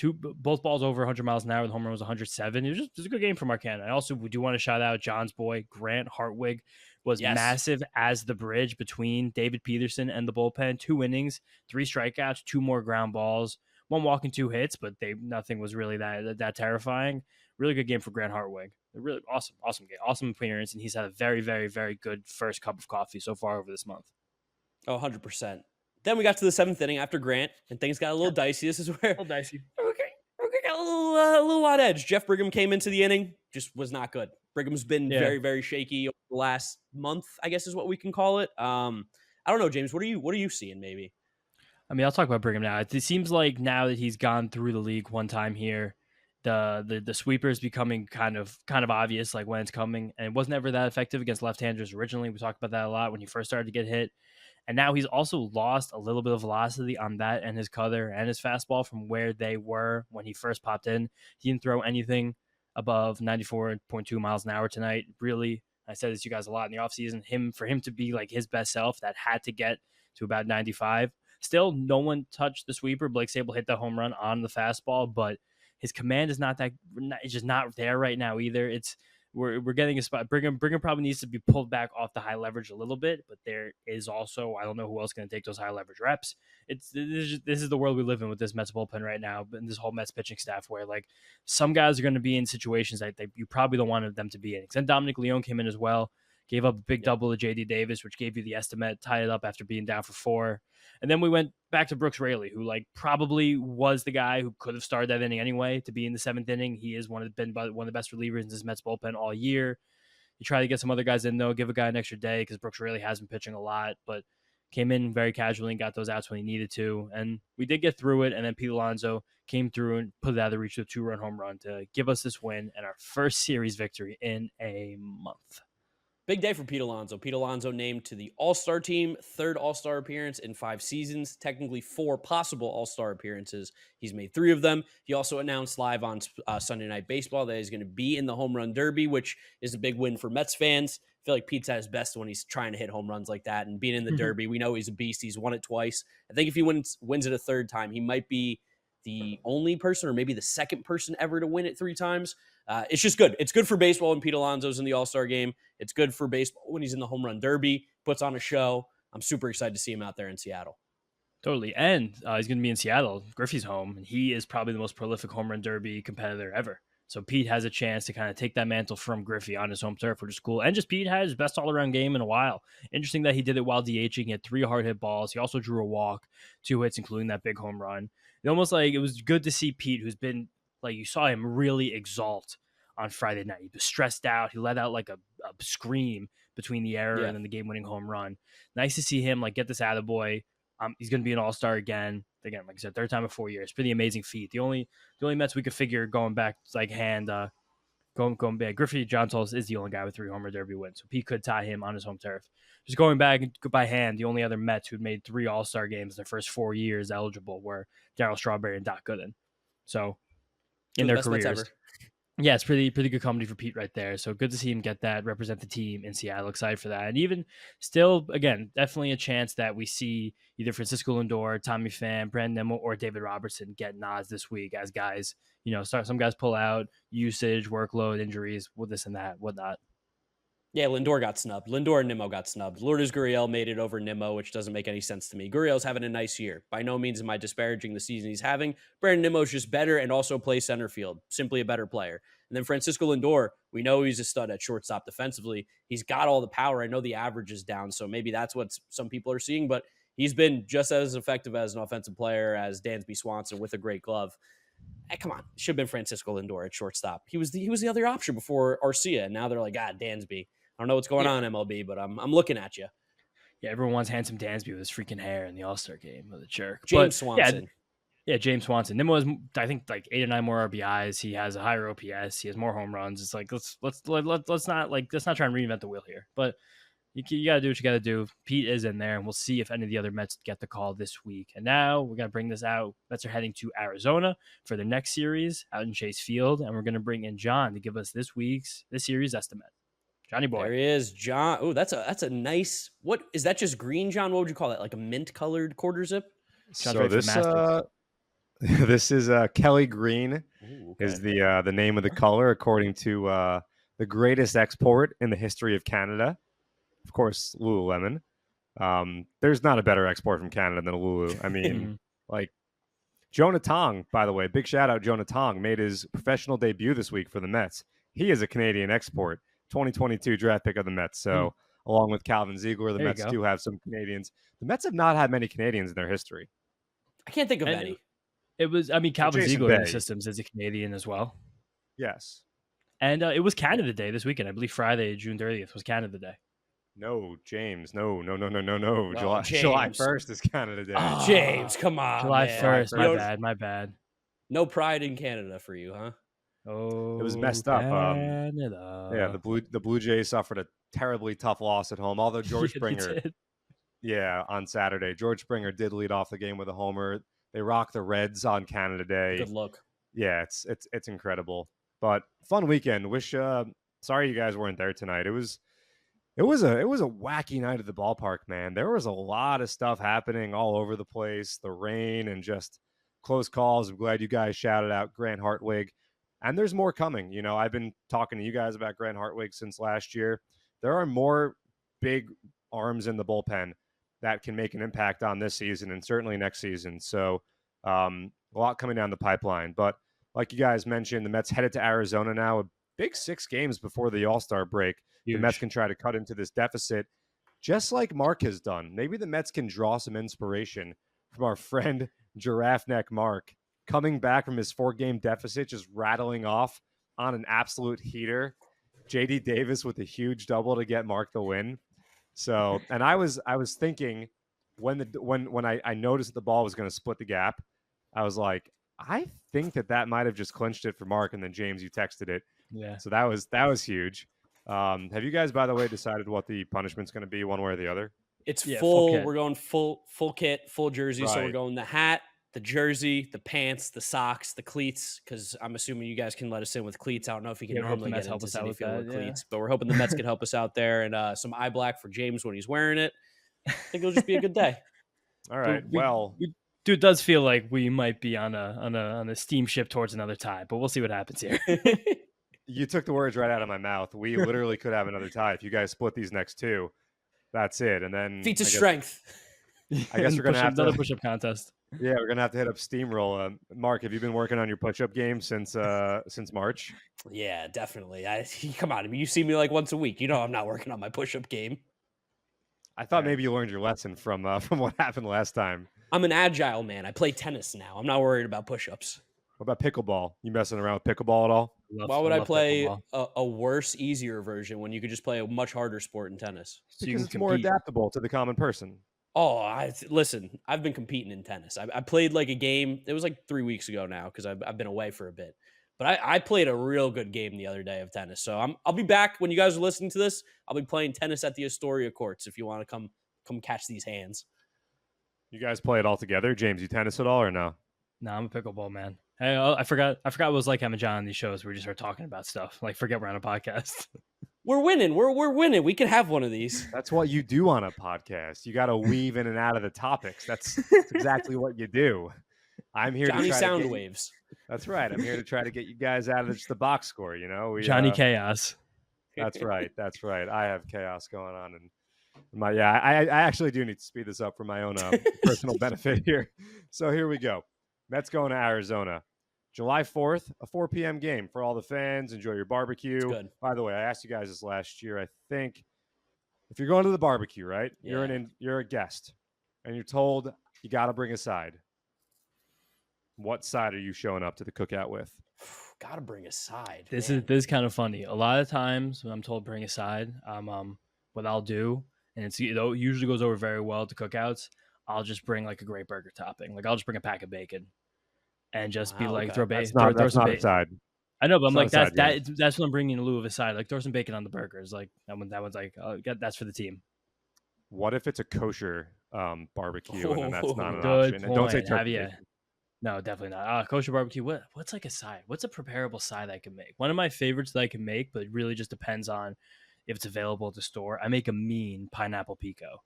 Both balls over 100 miles an hour. The home run was 107. It was a good game for Mark Canha. I also do want to shout out John's boy, Grant Hartwig, was massive as the bridge between David Peterson and the bullpen. 2 innings, 3 strikeouts, 2 more ground balls, 1 walk and 2 hits, but nothing was really that terrifying. Really good game for Grant Hartwig. A really awesome game, awesome appearance, and he's had a very, very, very good first cup of coffee so far over this month.
Oh, 100%. Then we got to the 7th inning after Grant, and things got a little dicey. This is where
a little dicey.
We got a little on edge. Jeff Brigham came into the inning, just was not good. Brigham's been very, very shaky over the last month, I guess is what we can call it. I don't know, James. What are you seeing? Maybe.
I mean, I'll talk about Brigham now. It seems like now that he's gone through the league one time here, the sweeper is becoming kind of obvious, like when it's coming, and it wasn't ever that effective against left-handers originally. We talked about that a lot when he first started to get hit, and now he's also lost a little bit of velocity on that and his cutter and his fastball from where they were when he first popped in. He didn't throw anything above 94.2 miles an hour tonight. Really, I said this to you guys a lot in the offseason. For him to be like his best self, that had to get to about 95. Still, no one touched the sweeper. Blake Sabol hit the home run on the fastball, but his command is it's just not there right now either. We're getting a spot. Brigham probably needs to be pulled back off the high leverage a little bit, but there is also, I don't know who else is going to take those high leverage reps. This is the world we live in with this Mets bullpen right now, and this whole Mets pitching staff, where like some guys are going to be in situations that you probably don't want them to be in. And Dominic Leone came in as well. Gave up a big double to J.D. Davis, which gave you the estimate, tied it up after being down for 4. And then we went back to Brooks Raley, who probably was the guy who could have started that inning anyway to be in the 7th inning. He is one of the best relievers in this Mets bullpen all year. You try to get some other guys in, though, give a guy an extra day because Brooks Raley has been pitching a lot, but came in very casually and got those outs when he needed to. And we did get through it. And then Pete Alonso came through and put it out of the reach with a 2-run home run to give us this win and our first series victory in a month.
Big day for Pete Alonso. Pete Alonso named to the All-Star team, 3rd All-Star appearance in 5 seasons, technically 4 possible All-Star appearances. He's made 3 of them. He also announced live on Sunday Night Baseball that he's going to be in the Home Run Derby, which is a big win for Mets fans. I feel like Pete's at his best when he's trying to hit home runs like that and being in the Derby. We know he's a beast. He's won it twice. I think if he wins it a 3rd time, he might be the only person or maybe the 2nd person ever to win it 3 times. It's just good. It's good for baseball when Pete Alonso's in the All-Star game. It's good for baseball when he's in the Home Run Derby, puts on a show. I'm super excited to see him out there in Seattle.
Totally. And he's going to be in Seattle. Griffey's home, and he is probably the most prolific Home Run Derby competitor ever. So Pete has a chance to kind of take that mantle from Griffey on his home turf, which is cool. And just Pete had his best all-around game in a while. Interesting that he did it while DHing. He had 3 hard hit balls. He also drew a walk, 2 hits, including that big home run. It was good to see Pete, who's been you saw him really exalt on Friday night. He was stressed out. He let out a scream between the error and then the game-winning home run. Nice to see him get this attaboy. He's going to be an all-star again. Again, like I said, 3rd time in 4 years. Pretty amazing feat. The only Mets we could figure going back going back. Griffey John Tolles is the only guy with 3 Home Run Derby wins, so Pete could tie him on his home turf. Just going back by hand, the only other Mets who'd made 3 All-Star games in their first 4 years eligible were Darryl Strawberry and Doc Gooden. So in their careers. Yeah, it's pretty good comedy for Pete right there. So good to see him get that, represent the team in Seattle. Excited for that. And even still, again, definitely a chance that we see either Francisco Lindor, Tommy Pham, Brandon Nimmo, or David Robertson get nods this week as guys, some guys pull out, usage, workload, injuries, this and that, whatnot.
Yeah, Lindor got snubbed. Lindor and Nimmo got snubbed. Lourdes Gurriel made it over Nimmo, which doesn't make any sense to me. Gurriel's having a nice year. By no means am I disparaging the season he's having. Brandon Nimmo's just better and also plays center field. Simply a better player. And then Francisco Lindor, we know he's a stud at shortstop defensively. He's got all the power. I know the average is down, so maybe that's what some people are seeing, but he's been just as effective as an offensive player as Dansby Swanson with a great glove. Hey, come on. Should have been Francisco Lindor at shortstop. He was the other option before Arcia, and now they're like, Dansby. I don't know what's going on, MLB, but I'm looking at you.
Yeah, everyone wants handsome Dansby with his freaking hair in the All-Star game with a jerk.
James Swanson.
Yeah, James Swanson. Nimmo has, I think, 8 or 9 more RBIs. He has a higher OPS. He has more home runs. It's let's not try and reinvent the wheel here. But you got to do what you got to do. Pete is in there, and we'll see if any of the other Mets get the call this week. And now we're going to bring this out. Mets are heading to Arizona for the next series out in Chase Field, and we're going to bring in John to give us this series estimate. Johnny boy.
There he is, John. Oh, that's a nice. What is that? Just green, John? What would you call that? Like a mint colored quarter zip?
So this is Kelly Green. Ooh, okay. Is the name of the color according to the greatest export in the history of Canada. Of course, Lululemon. There's not a better export from Canada than a Lulu. I mean, Jonah Tong, by the way, big shout out. Jonah Tong made his professional debut this week for the Mets. He is a Canadian export. 2022 draft pick of the Mets. So along with Calvin Ziegler, the Mets do have some Canadians. The Mets have not had many Canadians in their history.
I can't think of any.
It was, Calvin Ziegler in the systems is a Canadian as well.
Yes.
And it was Canada Day this weekend. I believe Friday, June 30th was Canada Day.
No, James. No. July 1st is Canada Day.
Oh, James, come on.
July 1st. My bad.
No pride in Canada for you, huh?
Oh,
it was messed up. Yeah, the Blue Jays suffered a terribly tough loss at home. Although George Springer, on Saturday, George Springer did lead off the game with a homer. They rocked the Reds on Canada Day.
Good look.
Yeah, it's incredible. But fun weekend. Sorry you guys weren't there tonight. It was a wacky night at the ballpark, man. There was a lot of stuff happening all over the place. The rain and just close calls. I'm glad you guys shouted out Grant Hartwig. And there's more coming. I've been talking to you guys about Grant Hartwig since last year. There are more big arms in the bullpen that can make an impact on this season and certainly next season. So a lot coming down the pipeline. But like you guys mentioned, the Mets headed to Arizona now, a big 6 games before the All-Star break. the Mets
Huge.
can try to cut into this deficit, just like Mark has done. Maybe the Mets can draw some inspiration from our friend Giraffe Neck Mark, coming back from his 4-game deficit, just rattling off on an absolute heater. JD Davis with a huge double to get Mark the win. So, and I was thinking when I noticed that the ball was going to split the gap, I was like, I think that might have just clinched it for Mark. And then James, you texted it.
Yeah.
So that was huge. Have you guys, by the way, decided what the punishment's going to be, one way or the other?
It's
Yeah,
full.
full kit.
We're going full kit, full jersey. So we're
Right.
going the hat, the jersey, the pants, the socks, the cleats. Because I'm assuming you guys can let us in with cleats. I don't know if you can
Yeah, we're hoping
normally
the Mets
get
help
into
us out
City
with
Field
that,
with
yeah.
cleats, but we're hoping the Mets can help us out there, and some eye black for James when he's wearing it. I think it'll just be a good day.
All right.
Dude, it does feel like we might be on a steamship towards another tie, but we'll see what happens here.
You took the words right out of my mouth. We literally could have another tie if you guys split these next two. That's it. And then
Feats of strength.
I guess we're gonna have
another
to
push-up contest.
Yeah, we're gonna have to hit up Steamroll. Mark, have you been working on your push-up game since March?
Yeah, definitely. Come on, you see me like once a week. You know I'm not working on my push-up game.
I thought maybe you learned your lesson from what happened last time.
I'm an agile man. I play tennis now. I'm not worried about push-ups.
What about pickleball? You messing around with pickleball at all?
Why would I play a worse, easier version when you could just play a much harder sport in tennis?
So
Because it's more adaptable to the common person.
Oh, listen, I've been competing in tennis. I played like a game. It was like 3 weeks ago now because I've been away for a bit. But I played a real good game the other day of tennis. So I'll be back when you guys are listening to this. I'll be playing tennis at the Astoria courts if you want to come catch these hands.
You guys play it all together? James, you tennis at all or no?
No, I'm a pickleball man. Hey, I forgot what it was like having John on these shows where we just start talking about stuff. Like, forget we're on a podcast.
We're winning. We're winning. We can have one of these.
That's what you do on a podcast. You got to weave in and out of the topics. That's exactly what you do. I'm here
Johnny
to try
Sound
to
Waves.
That's right. I'm here to try to get you guys out of just the box score. You know,
Johnny Chaos.
That's right. That's right. I have chaos going on, and I actually do need to speed this up for my own personal benefit here. So here we go. Mets going to Arizona. July 4th, a 4 p.m. game for all the fans. Enjoy your barbecue.
Good.
By the way, I asked you guys this last year. I think if you're going to the barbecue, right,
Yeah.
you're a guest, and you're told you got to bring a side. What side are you showing up to the cookout with?
Gotta bring a side.
This
man.
is kind of funny. A lot of times when I'm told bring a side, what I'll do, and it usually goes over very well to cookouts, I'll just bring like a great burger topping. Like I'll just bring a pack of bacon. And just be like,
okay.
throw bacon.
That's not a side.
I know, but I'm like,
It's not a side,
that's what I'm bringing in lieu of a side. Like, throw some bacon on the burgers. Like that one's like, that's for the team.
What if it's a kosher barbecue and then that's not an
Good
option? And don't say
point.
turkey.
Yeah. No, definitely not. Kosher barbecue. What's like a side? What's a preparable side I can make? One of my favorites that I can make, but it really just depends on if it's available at the store. I make a mean pineapple pico,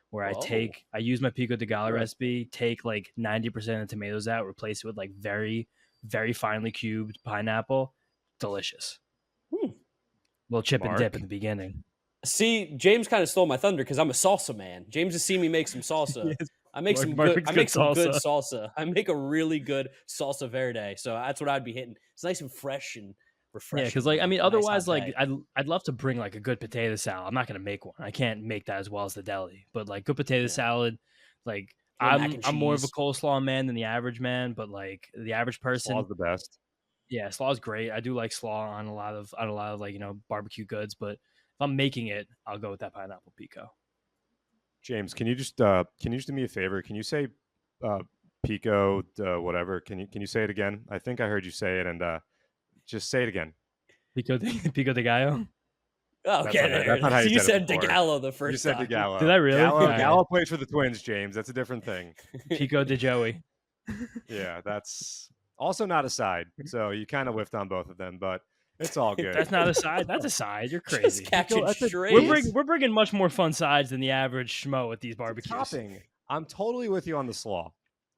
where I use my pico de gallo recipe, take like 90% of the tomatoes out, replace it with like very, very finely cubed pineapple. Delicious. Little chip and dip in the beginning.
See, James kind of stole my thunder because I'm a salsa man. James has seen me make some salsa.
Yes.
I make some good salsa. I make a really good salsa verde. So that's what I'd be hitting. It's nice and fresh and refreshing.
Yeah, because like I mean,
nice
otherwise,
hot
like
day.
I'd love to bring like a good potato salad. I'm not gonna make one. I can't make that as well as the deli. But like good potato salad, like I'm more of a coleslaw man than the average man. But like the average person,
Slaw's the best.
Yeah, slaw is great. I do like slaw on a lot of like barbecue goods. But if I'm making it, I'll go with that pineapple pico.
James, can you just do me a favor? Can you say pico whatever? Can you say it again? I think I heard you say it, and just say it again.
Pico de gallo.
Okay,
that's not how
you said
before.
de gallo the first
You said
time.
de gallo.
Did I really?
Gallo plays for the Twins, James. That's a different thing.
Pico de Joey.
Yeah, that's also not a side. So you kind of whiffed on both of them, but it's all good.
That's not a side. That's a side. You're crazy.
Just catching strays.
We're bringing much more fun sides than the average schmo at these barbecues.
Topping. I'm totally with you on the slaw,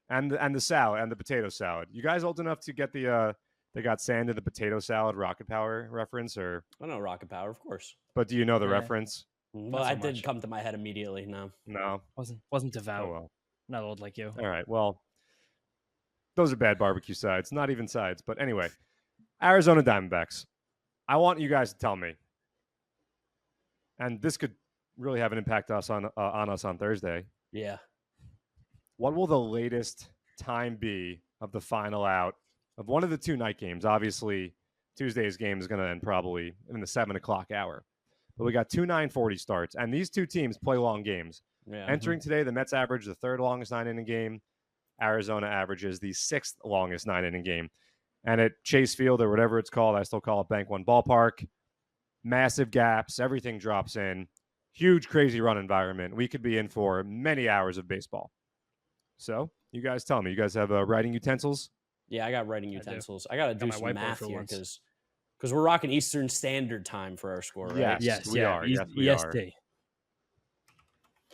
and the salad and the potato salad. You guys old enough to get the they got sand in the potato salad Rocket Power reference, or
I know Rocket Power, of course.
But do you know the reference?
Well, I didn't come to my head immediately. No.
Wasn't devout.
Oh well.
Not old like you.
All right. Well, those are bad barbecue sides. Not even sides. But anyway, Arizona Diamondbacks. I want you guys to tell me, and this could really have an impact on us on Thursday.
Yeah.
What will the latest time be of the final out of one of the 2 night games? Obviously, Tuesday's game is going to end probably in the 7 o'clock hour. But we got 2 9:40 starts, and these 2 teams play long games.
Yeah.
Entering today, the Mets average the 3rd longest 9-inning game. Arizona averages the 6th longest 9-inning game. And at Chase Field, or whatever it's called, I still call it Bank One Ballpark, massive gaps, everything drops in. Huge, crazy run environment. We could be in for many hours of baseball. So, you guys tell me. You guys have writing utensils?
Yeah, I got writing utensils. I got to do
my
some
whiteboard
math
for
here
once.
because we're rocking Eastern Standard Time for our score, right?
Yes, we are. Yes, we are.
EST.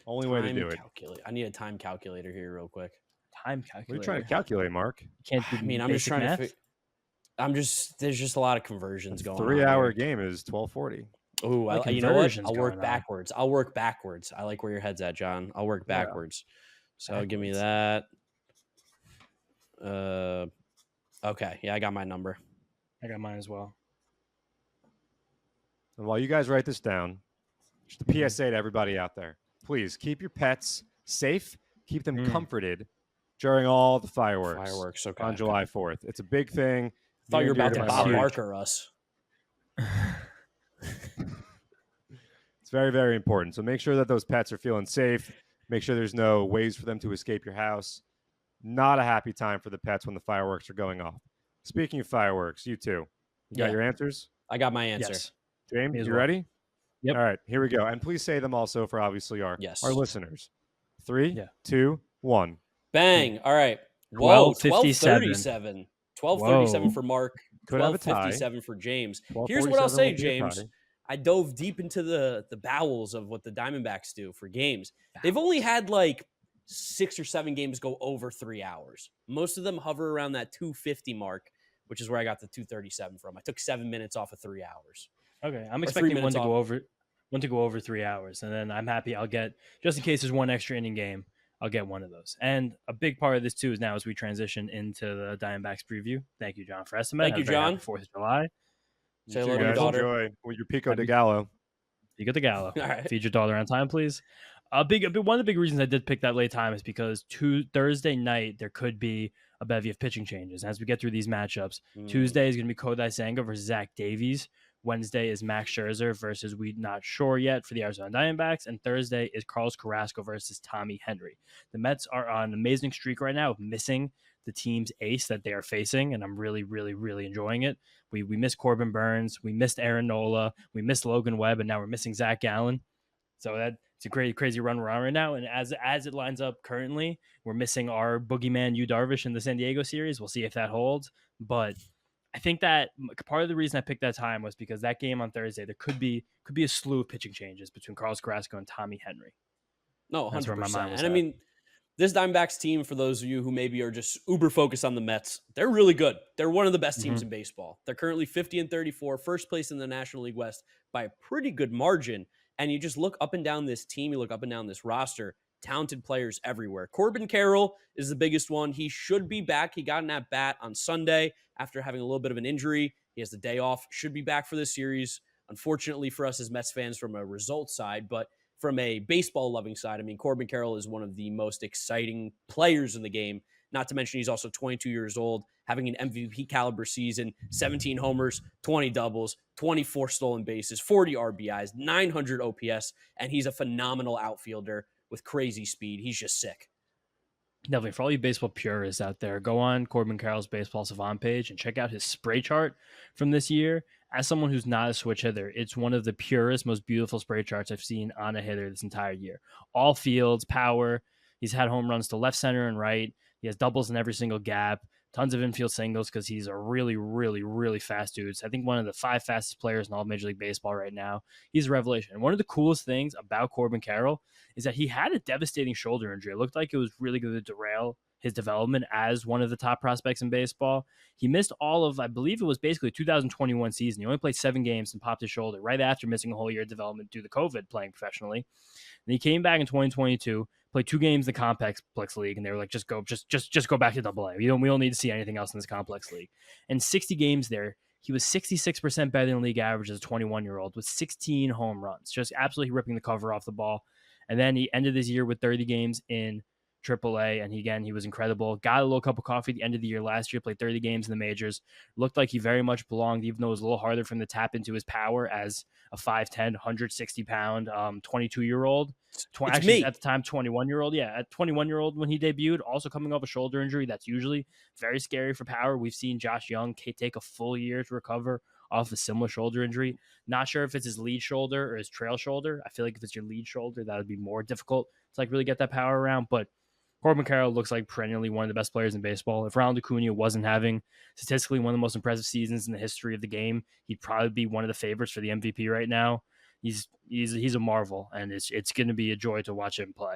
Only way to do it.
I need a time calculator here real quick.
Time
What are
calculator.
you trying to calculate, Mark?
Can't do
I mean, I'm just
basic
trying
math?
to there's just a lot of conversions going on.
3-hour game is 12:40.
Oh,
Like
you know what?
conversions
I'll work
going on.
backwards. I'll work backwards. I like where your head's at, John. I'll work
Yeah.
backwards. So give me that. Okay. Yeah, I got my number.
I got mine as well.
And while you guys write this down, just a PSA to everybody out there. Please keep your pets safe. Keep them comforted during all the fireworks
Okay.
on July 4th. It's a big thing.
Thought you were
Near and
about to
dear
my
Bob
heart.
Barker us.
It's very, very important. So make sure that those pets are feeling safe. Make sure there's no ways for them to escape your house. Not a happy time for the pets when the fireworks are going off. Speaking of fireworks, you two, you got
Yeah.
your answers?
I got my answer.
Yes.
James,
Me as
you
well.
ready?
Yep.
All right, here we go. And please say them also for obviously our listeners. 3,
Yeah.
2, 1.
Bang. All right. Whoa.
12:57.
12:37
Whoa.
for Mark.
Could have a tie.
12:57 for James. Here's
12:47
what I'll say,
would be a
James.
tie.
I dove deep into the bowels of what the Diamondbacks do for games. They've only had like 6 or 7 games go over 3 hours. Most of them hover around that 250 mark, which is where I got the 237 from. I took 7 minutes off of 3 hours.
Okay, I'm
Or 3
expecting one
minutes
to
off.
go over 3 hours, and then I'm happy I'll get, just in case there's one extra inning game, I'll get one of those. And a big part of this too is now as we transition into the Diamondbacks preview. Thank you, John, for estimate.
Thank you, John.
4th of July.
Say
You
hello to your
guys
daughter.
enjoy with your Pico de Gallo.
You get the Gallo.
All right.
Feed your daughter on time, please. One of the big reasons I did pick that late time is because Thursday night there could be a bevy of pitching changes. As we get through these matchups, Tuesday is going to be Kodai Senga versus Zach Davies. Wednesday is Max Scherzer versus we not sure yet for the Arizona Diamondbacks. And Thursday is Carlos Carrasco versus Tommy Henry. The Mets are on an amazing streak right now of missing the team's ace that they are facing, and I'm really, really, really enjoying it. We missed Corbin Burns, we missed Aaron Nola, we missed Logan Webb, and now we're missing Zach Gallen. So it's a great, crazy run we're on right now. And as it lines up currently, we're missing our boogeyman Yu Darvish in the San Diego series. We'll see if that holds. But I think that part of the reason I picked that time was because that game on Thursday, there could be a slew of pitching changes between Carlos Carrasco and Tommy Henry.
No, 100%.
That's where my mind was
And I
at.
mean, this Diamondbacks team, for those of you who maybe are just uber focused on the Mets, they're really good. They're one of the best teams in baseball. They're currently 50-34, first place in the National League West by a pretty good margin. And you just look up and down this team, you look up and down this roster, talented players everywhere. Corbin Carroll is the biggest one. He should be back. He got an at-bat on Sunday after having a little bit of an injury. He has the day off, should be back for this series. Unfortunately for us as Mets fans from a results side, but from a baseball-loving side, I mean, Corbin Carroll is one of the most exciting players in the game. Not to mention he's also 22 years old, having an MVP caliber season, 17 homers, 20 doubles, 24 stolen bases, 40 RBIs, 900 OPS, and he's a phenomenal outfielder with crazy speed. He's just sick.
Definitely. For all you baseball purists out there, go on Corbin Carroll's Baseball Savant page and check out his spray chart from this year. As someone who's not a switch hitter, it's one of the purest, most beautiful spray charts I've seen on a hitter this entire year. All fields, power. He's had home runs to left, center, and right. He has doubles in every single gap. Tons of infield singles because he's a really, really, really fast dude. So I think one of the 5 fastest players in all of Major League Baseball right now. He's a revelation. And one of the coolest things about Corbin Carroll is that he had a devastating shoulder injury. It looked like it was really going to derail his development as one of the top prospects in baseball. He missed all of, I believe it was basically 2021 season. He only played 7 games and popped his shoulder right after missing a whole year of development due to COVID playing professionally. And he came back in 2022, played 2 games in the Complex League, and they were like, just go back to AA. We don't need to see anything else in this Complex League. And 60 games there, he was 66% better than league average as a 21-year-old with 16 home runs, just absolutely ripping the cover off the ball. And then he ended this year with 30 games in AAA, and he was incredible. Got a little cup of coffee at the end of the year last year, played 30 games in the majors. Looked like he very much belonged, even though it was a little harder for him to tap into his power as a 5'10", 160-pound, 22-year-old. Actually,
me.
at the time, 21-year-old. Yeah, at 21-year-old when he debuted, also coming off a shoulder injury. That's usually very scary for power. We've seen Josh Young take a full year to recover off a similar shoulder injury. Not sure if it's his lead shoulder or his trail shoulder. I feel like if it's your lead shoulder, that would be more difficult to like really get that power around. But Corbin Carroll looks like perennially one of the best players in baseball. If Ronald Acuna wasn't having statistically one of the most impressive seasons in the history of the game, he'd probably be one of the favorites for the MVP right now. He's a marvel, and it's going to be a joy to watch him play.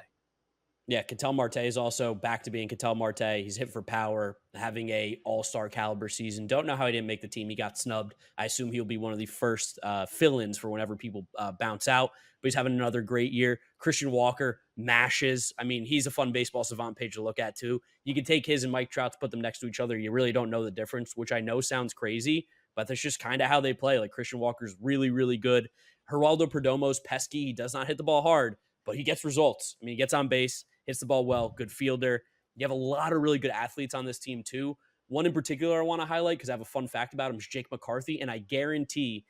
Yeah, Ketel Marte is also back to being Ketel Marte. He's hit for power, having a all-star caliber season. Don't know how he didn't make the team. He got snubbed. I assume he'll be one of the first fill-ins for whenever people bounce out. But he's having another great year. Christian Walker mashes. I mean, he's a fun baseball savant page to look at, too. You can take his and Mike Trout to put them next to each other. You really don't know the difference, which I know sounds crazy, but that's just kind of how they play. Like, Christian Walker's really, really good. Geraldo Perdomo's pesky. He does not hit the ball hard, but he gets results. I mean, he gets on base, hits the ball well, good fielder. You have a lot of really good athletes on this team, too. One in particular I want to highlight because I have a fun fact about him is Jake McCarthy, and I guarantee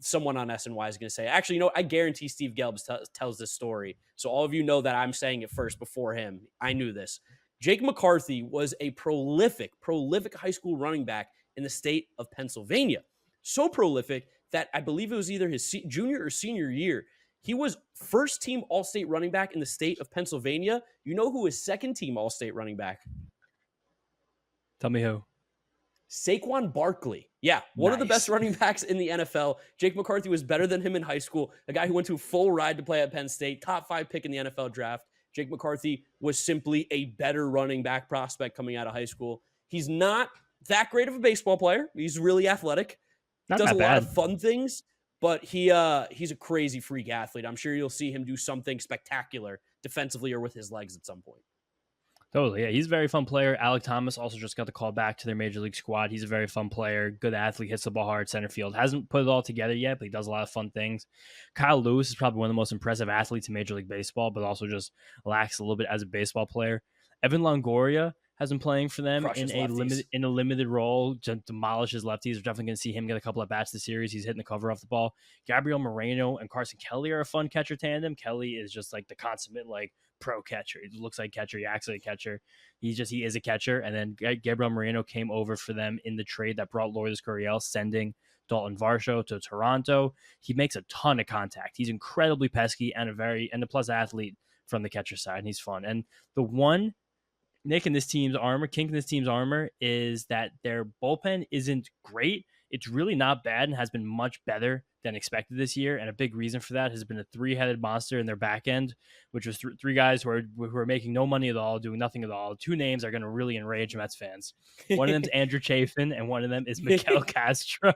someone on SNY is going to say, actually, I guarantee Steve Gelbs tells this story. So all of you know that I'm saying it first before him. I knew this. Jake McCarthy was a prolific high school running back in the state of Pennsylvania. So prolific that I believe it was either his junior or senior year. He was first team All-State running back in the state of Pennsylvania. You know who is second team All-State running back?
Tell me who.
Saquon Barkley. Yeah, one of the
Nice.
best running backs in the NFL. Jake McCarthy was better than him in high school. A guy who went to a full ride to play at Penn State, top 5 pick in the NFL draft. Jake McCarthy was simply a better running back prospect coming out of high school. He's not that great of a baseball player. He's really athletic.
Not
does
that
a
bad.
lot of fun things, but he's a crazy freak athlete. I'm sure you'll see him do something spectacular defensively or with his legs at some point.
Totally, yeah. He's a very fun player. Alec Thomas also just got the call back to their major league squad. He's a very fun player, good athlete, hits the ball hard, center field. Hasn't put it all together yet, but he does a lot of fun things. Kyle Lewis is probably one of the most impressive athletes in Major League Baseball, but also just lacks a little bit as a baseball player. Evan Longoria has been playing for them in a limited role to demolish his lefties. We're definitely going to see him get a couple of bats this series. He's hitting the cover off the ball. Gabriel Moreno and Carson Kelly are a fun catcher tandem. Kelly is just like the consummate pro catcher. He looks like catcher. He acts like a catcher. He is a catcher. And then Gabriel Moreno came over for them in the trade that brought Lourdes Gurriel, sending Dalton Varsho to Toronto. He makes a ton of contact. He's incredibly pesky and a plus athlete from the catcher side. And he's fun. And the one kink in this team's armor is that their bullpen isn't great. It's really not bad and has been much better than expected this year. And a big reason for that has been a 3-headed monster in their back end, which was three guys who are making no money at all, doing nothing at all. 2 names are going to really enrage Mets fans. One of them is Andrew Chafin, and one of them is Miguel Castro.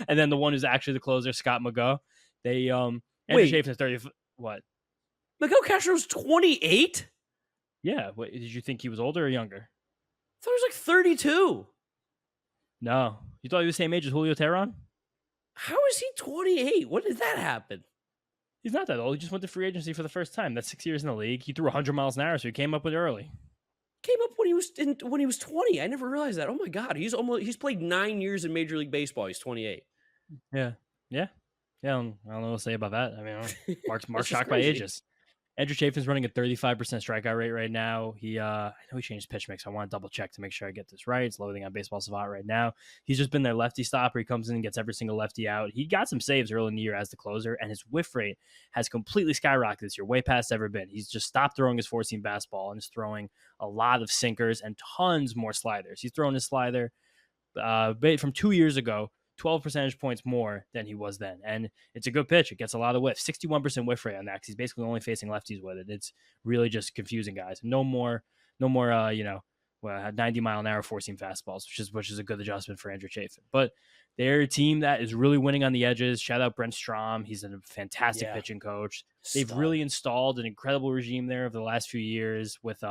And then the one who's actually the closer, Scott McGough. Andrew Chafin is 30. What?
Miguel Castro's 28?
Yeah. What, did you think he was older or younger?
I thought he was like 32.
No. You thought he was the same age as Julio Teheran?
How is he 28? When did that happen?
He's not that old. He just went to free agency for the first time. That's 6 years in the league. He threw 100 miles an hour, so he came up with it early.
Came up when he was 20. I never realized that. Oh my God, he's played 9 years in Major League Baseball. He's 28.
Yeah. I don't know what to say about that. I mean, Mark's shocked by
crazy.
ages. Andrew Chafin's running a 35% strikeout rate right now. I know he changed pitch mix. I want to double check to make sure I get this right. It's loading on Baseball Savant right now. He's just been their lefty stopper. He comes in and gets every single lefty out. He got some saves early in the year as the closer, and his whiff rate has completely skyrocketed this year, way past ever been. He's just stopped throwing his 4-seam fastball and is throwing a lot of sinkers and tons more sliders. He's throwing his slider from 2 years ago, 12 percentage points more than he was then. And it's a good pitch. It gets a lot of whiff. 61% whiff rate on that because he's basically only facing lefties with it. It's really just confusing guys. No more 90-mile-an-hour 4-seam fastballs, which is a good adjustment for Andrew Chafin. But they're a team that is really winning on the edges. Shout out Brent Strom. He's a fantastic pitching coach. They've really installed an incredible regime there over the last few years with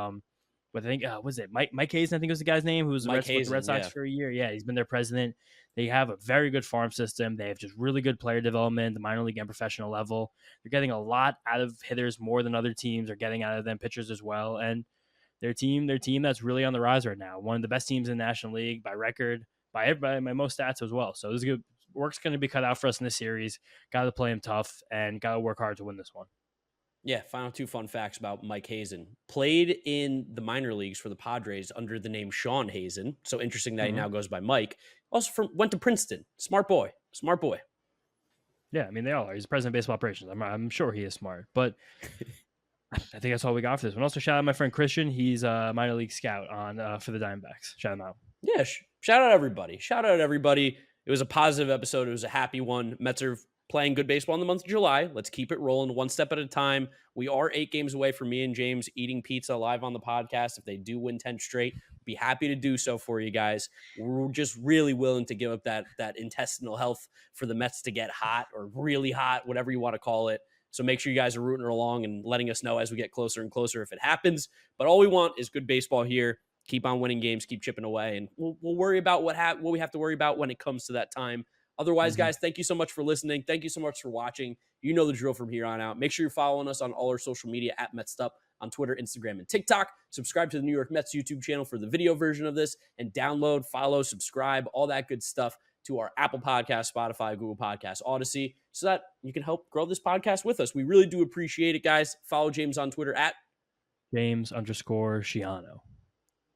But I think was it Mike Hazen? I think was the guy's name who was with the Red Sox for a year. Yeah, he's been their president. They have a very good farm system. They have just really good player development, the minor league and professional level. They're getting a lot out of hitters more than other teams are getting out of them, pitchers as well. And their team that's really on the rise right now. One of the best teams in the National League by record, by everybody, by most stats as well. So this is good. Work's going to be cut out for us in this series. Got to play him tough and got to work hard to win this one.
Yeah, final 2 fun facts about Mike Hazen. Played in the minor leagues for the Padres under the name Sean Hazen. So interesting that he now goes by Mike. Also went to Princeton. Smart boy.
Yeah, I mean, they all are. He's the president of baseball operations. I'm sure he is smart. But I think that's all we got for this one. Also, shout out my friend Christian. He's a minor league scout on for the Diamondbacks. Shout him out.
Yeah, shout out everybody. It was a positive episode. It was a happy one. Mets are playing good baseball in the month of July. Let's keep it rolling one step at a time. We are 8 games away from me and James eating pizza live on the podcast. If they do win 10 straight, be happy to do so for you guys. We're just really willing to give up that intestinal health for the Mets to get hot or really hot, whatever you want to call it. So make sure you guys are rooting along and letting us know as we get closer and closer if it happens. But all we want is good baseball here. Keep on winning games, keep chipping away, and we'll worry about what we have to worry about when it comes to that time. Otherwise, guys, thank you so much for listening. Thank you so much for watching. You know the drill from here on out. Make sure you're following us on all our social media at Mets'd on Twitter, Instagram, and TikTok. Subscribe to the New York Mets YouTube channel for the video version of this, and download, follow, subscribe, all that good stuff to our Apple Podcast, Spotify, Google Podcast, Odyssey, so that you can help grow this podcast with us. We really do appreciate it, guys. Follow James on Twitter at
James_Shiano.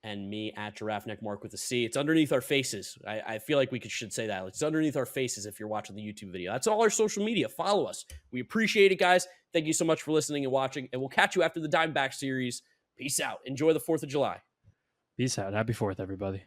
And me at Giraffe Neck Mark with a C. It's underneath our faces. I feel like we should say that. It's underneath our faces if you're watching the YouTube video. That's all our social media. Follow us. We appreciate it, guys. Thank you so much for listening and watching, and we'll catch you after the Diamondback series. Peace out. Enjoy the 4th of July.
Peace out. Happy 4th, everybody.